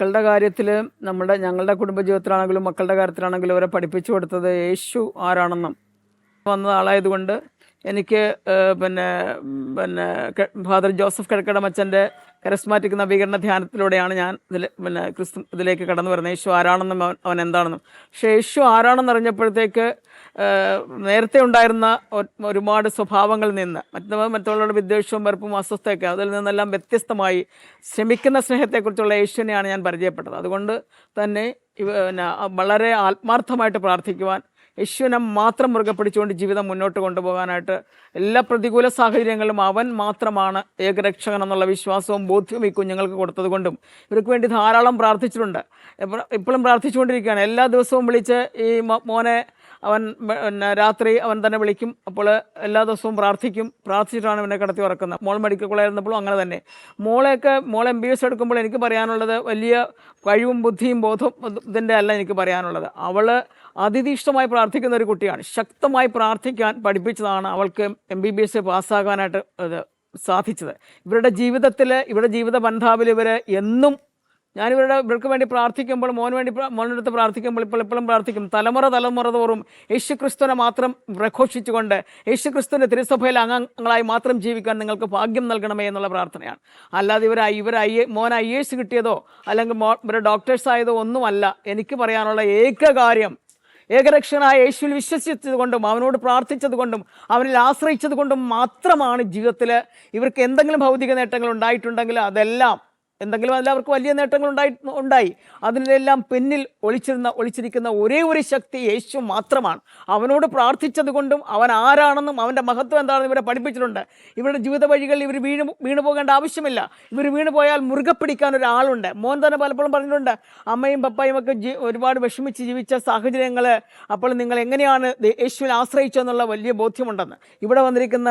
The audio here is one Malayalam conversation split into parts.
മക്കളുടെ കാര്യത്തിൽ ഞങ്ങളുടെ കുടുംബജീവിതത്തിലാണെങ്കിലും മക്കളുടെ കാര്യത്തിലാണെങ്കിലും അവരെ പഠിപ്പിച്ചു കൊടുത്തത് യേശു ആരാണെന്നും വന്ന ആളായതുകൊണ്ട് എനിക്ക് പിന്നെ പിന്നെ ഫാദർ ജോസഫ് കിഴക്കടമച്ചൻ്റെ കരസ്മാറ്റിക് നവീകരണ ധ്യാനത്തിലൂടെയാണ് ഞാൻ ഇതിലേക്ക് കടന്നു വരുന്നത്. യേശു ആരാണെന്നും അവൻ എന്താണെന്നും. പക്ഷേ യേശു ആരാണെന്ന് അറിഞ്ഞപ്പോഴത്തേക്ക് നേരത്തെ ഉണ്ടായിരുന്ന ഒരുപാട് സ്വഭാവങ്ങളിൽ നിന്ന് മറ്റുള്ളവരുടെ വിദ്വേഷവും വെറുപ്പും അസ്വസ്ഥയൊക്കെ അതിൽ നിന്നെല്ലാം വ്യത്യസ്തമായി ശ്രമിക്കുന്ന സ്നേഹത്തെക്കുറിച്ചുള്ള യേശുവിനെയാണ് ഞാൻ പരിചയപ്പെട്ടത്. അതുകൊണ്ട് തന്നെ വളരെ ആത്മാർത്ഥമായിട്ട് പ്രാർത്ഥിക്കുവാൻ, യേശുവിനെ മാത്രം മുറുകെ പിടിച്ചുകൊണ്ട് ജീവിതം മുന്നോട്ട് കൊണ്ടുപോകാനായിട്ട് എല്ലാ പ്രതികൂല സാഹചര്യങ്ങളിലും അവൻ മാത്രമാണ് ഏകരക്ഷകൻ എന്നുള്ള വിശ്വാസവും ബോധ്യവും ഈ കുഞ്ഞുങ്ങൾക്ക് കൊടുത്തത് കൊണ്ടും ഇവർക്ക് വേണ്ടി ധാരാളം പ്രാർത്ഥിച്ചിട്ടുണ്ട്. ഇപ്പോഴും പ്രാർത്ഥിച്ചുകൊണ്ടിരിക്കുകയാണ്. എല്ലാ ദിവസവും വിളിച്ച് ഈ മോനെ അവൻ രാത്രി അവൻ തന്നെ വിളിക്കും. അപ്പോൾ എല്ലാ ദിവസവും പ്രാർത്ഥിച്ചിട്ടാണ് ഇവനെ കിടത്തി ഉറക്കുന്നത്. മോൾ മെഡിക്കൽ കോളേജിലായിരുന്നപ്പോഴും അങ്ങനെ തന്നെ. മോൾ MBBS എടുക്കുമ്പോൾ എനിക്ക് പറയാനുള്ളത് വലിയ കഴിവും ബുദ്ധിയും ബോധവും ഇതിൻ്റെ അല്ല എനിക്ക് പറയാനുള്ളത്. അവൾ അതിതീഷ്ണമായി പ്രാർത്ഥിക്കുന്ന ഒരു കുട്ടിയാണ്. ശക്തമായി പ്രാർത്ഥിക്കാൻ പഠിപ്പിച്ചതാണ് അവൾക്ക് MBBS പാസ്സാകാനായിട്ട് സാധിച്ചത്. ഇവരുടെ ജീവിത ബന്ധാവിൽ ഇവർ എന്നും ഇവർക്ക് വേണ്ടി പ്രാർത്ഥിക്കുമ്പോൾ മോനടുത്ത് പ്രാർത്ഥിക്കുമ്പോൾ ഇപ്പോഴും പ്രാർത്ഥിക്കും. തലമുറ തോറും യേശുക്രിസ്തുവിനെ മാത്രം പ്രഘോഷിച്ചുകൊണ്ട് യേശുക്രിസ്തുവിൻ്റെ തിരുസഭയിൽ അംഗങ്ങളായി മാത്രം ജീവിക്കാൻ നിങ്ങൾക്ക് ഭാഗ്യം നൽകണമേ എന്നുള്ള പ്രാർത്ഥനയാണ്. അല്ലാതെ മോൻ IAS കിട്ടിയതോ അല്ലെങ്കിൽ ഇവർ ഡോക്ടേഴ്സ് ആയതോ ഒന്നുമല്ല. എനിക്ക് പറയാനുള്ള ഏക കാര്യം, ഏകരക്ഷകനായ യേശുവിൽ വിശ്വസിച്ചത് കൊണ്ടും അവനോട് പ്രാർത്ഥിച്ചത് കൊണ്ടും അവനിൽ ആശ്രയിച്ചത് കൊണ്ടും മാത്രമാണ് ജീവിതത്തിൽ ഇവർക്ക് എന്തെങ്കിലും ഭൗതിക നേട്ടങ്ങൾ ഉണ്ടായിട്ടുണ്ടെങ്കിൽ അതെല്ലാം അവർക്ക് വലിയ നേട്ടങ്ങൾ ഉണ്ടായി. അതിനെല്ലാം പിന്നിൽ ഒളിച്ചിരിക്കുന്ന ഒരേ ഒരു ശക്തി യേശു മാത്രമാണ്. അവനോട് പ്രാർത്ഥിച്ചത് കൊണ്ടും അവൻ ആരാണെന്നും അവൻ്റെ മഹത്വം എന്താണെന്നും ഇവരെ പഠിപ്പിച്ചിട്ടുണ്ട്. ഇവരുടെ ജീവിത വഴികളിൽ ഇവർ വീണു പോകേണ്ട ആവശ്യമില്ല. ഇവർ വീണു പോയാൽ മുറുകെ പിടിക്കാൻ ഒരാളുണ്ട്. മോൻ തന്നെ പലപ്പോഴും പറഞ്ഞിട്ടുണ്ട്, അമ്മയും പപ്പായും ഒക്കെ ഒരുപാട് വിഷമിച്ച് ജീവിച്ച സാഹചര്യങ്ങൾ, അപ്പോൾ നിങ്ങൾ എങ്ങനെയാണ് യേശുവിനെ ആശ്രയിച്ചെന്നുള്ള വലിയ ബോധ്യമുണ്ടെന്ന്. ഇവിടെ വന്നിരിക്കുന്ന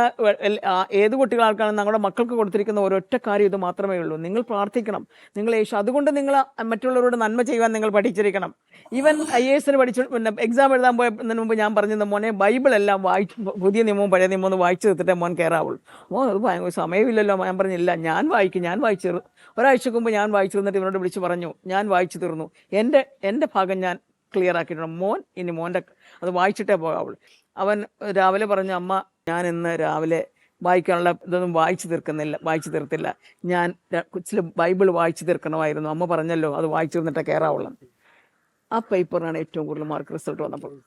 ഏത് കുട്ടികൾക്കാണ് നമ്മുടെ മക്കൾക്ക് കൊടുത്തിരിക്കുന്ന ഒരൊറ്റ കാര്യം ഇത് മാത്രമേ ഉള്ളൂ: നിങ്ങൾ പ്രാർത്ഥിക്കണം, നിങ്ങൾ യേശു. അതുകൊണ്ട് നിങ്ങൾ മറ്റുള്ളവരോട് നന്മ ചെയ്യുവാൻ നിങ്ങൾ പഠിച്ചിരിക്കണം. ഈവൻ IAS എക്സാം എഴുതാൻ പോയതിന് മുമ്പ് ഞാൻ പറഞ്ഞത്, മോനെ ബൈബിൾ എല്ലാം പുതിയ നിയമവും പഴയ നിയമവും ഒന്ന് വായിച്ചു തീർത്തിട്ടേ മോൻ കയറാവുള്ളൂ. അത് ഭയങ്കര സമയമില്ലല്ലോ. ഞാൻ പറഞ്ഞില്ല, ഞാൻ വായിച്ചു ഒരാഴ്ചക്ക് മുമ്പ് ഞാൻ വായിച്ചു തീർന്നിട്ട് ഇവനോട് വിളിച്ച് പറഞ്ഞു, ഞാൻ വായിച്ചു തീർന്നു, എൻ്റെ ഭാഗം ഞാൻ ക്ലിയർ ആക്കിയിട്ടുണ്ട്, മോൻ ഇനി മോൻ്റെ അത് വായിച്ചിട്ടേ പോകാവുള്ളൂ. അവൻ രാവിലെ പറഞ്ഞു, അമ്മ ഞാൻ ഇന്ന് രാവിലെ വായിക്കാനുള്ള ഇതൊന്നും വായിച്ചു തീർത്തില്ല, ഞാൻ ബൈബിൾ വായിച്ചു തീർക്കണമായിരുന്നു, അമ്മ പറഞ്ഞല്ലോ അത് വായിച്ചു തീർന്നിട്ടേ കയറാവുള്ളൂ. ആ പേപ്പറിനാണ് ഏറ്റവും കൂടുതൽ മാർക്ക് റിസൾട്ട് വന്നപ്പോൾ.